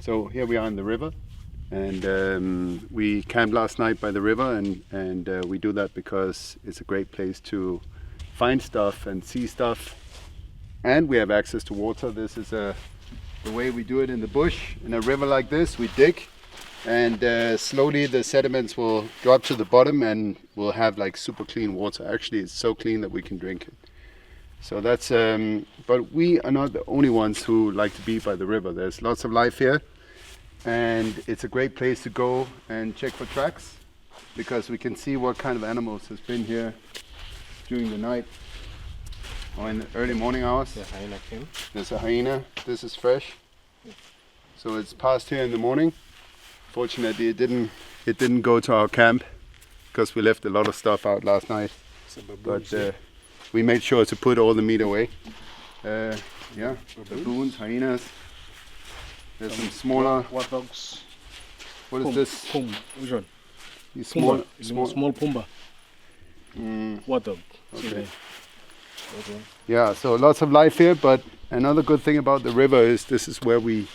So here we are in the river, and we camped last night by the river, and we do that because it's a great place to find stuff and see stuff, and we have access to water. This is the way we do it in the bush. In a river like this, we dig, and slowly the sediments will drop to the bottom, and we'll have like super clean water. Actually, it's so clean that we can drink it. So that's, but we are not the only ones who like to be by the river. There's lots of life here, and it's a great place to go and check for tracks, because we can see what kind of animals has been here during the night or in the early morning hours. The hyena came. There's a hyena. This is fresh. So it's passed here in the morning. Fortunately, it didn't go to our camp because we left a lot of stuff out last night. But we made sure to put all the meat away. Yeah, baboons, hyenas. There's some smaller. What dogs? What is this? Puma. Which one? These Puma. small. Small puma. What dog? Okay. Okay. Yeah, so lots of life here. But another good thing about the river is this is where we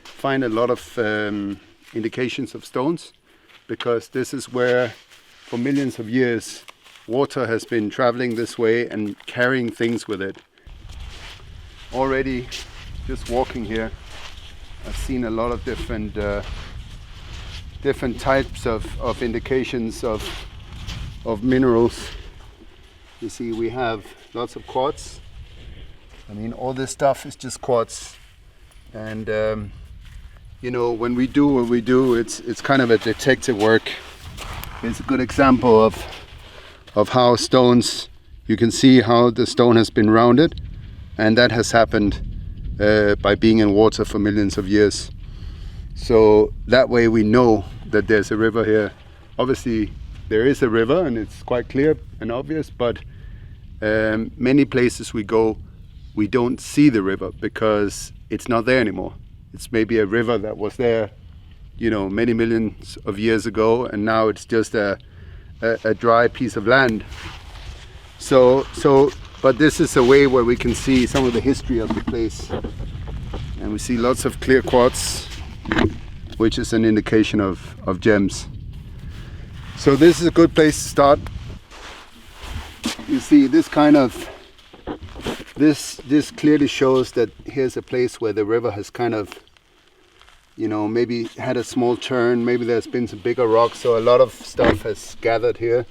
find a lot of indications of stones, because this is where, for millions of years, water has been traveling this way and carrying things with it. Already, just walking here, I've seen a lot of different types of indications of minerals. You see, we have lots of quartz. I mean, all this stuff is just quartz, and you know, when we do what we do, it's kind of a detective work. It's a good example of how stones, you can see how the stone has been rounded, and that has happened by being in water for millions of years. So that way we know that there's a river here. Obviously there is a river, and it's quite clear and obvious, but many places we go, we don't see the river because it's not there anymore. It's maybe a river that was there, you know, many millions of years ago, and now it's just a dry piece of land. But this is a way where we can see some of the history of the place, and we see lots of clear quartz, which is an indication of gems. So this is a good place to start. You see, this clearly shows that here's a place where the river has kind of, you know, maybe had a small turn, maybe there's been some bigger rocks, so a lot of stuff has gathered here.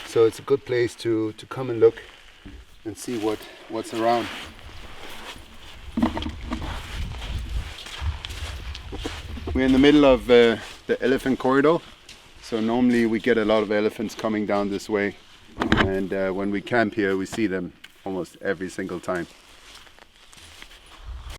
So it's a good place to come and look and see what's around. We're in the middle of the elephant corridor, so normally we get a lot of elephants coming down this way, and when we camp here we see them almost every single time.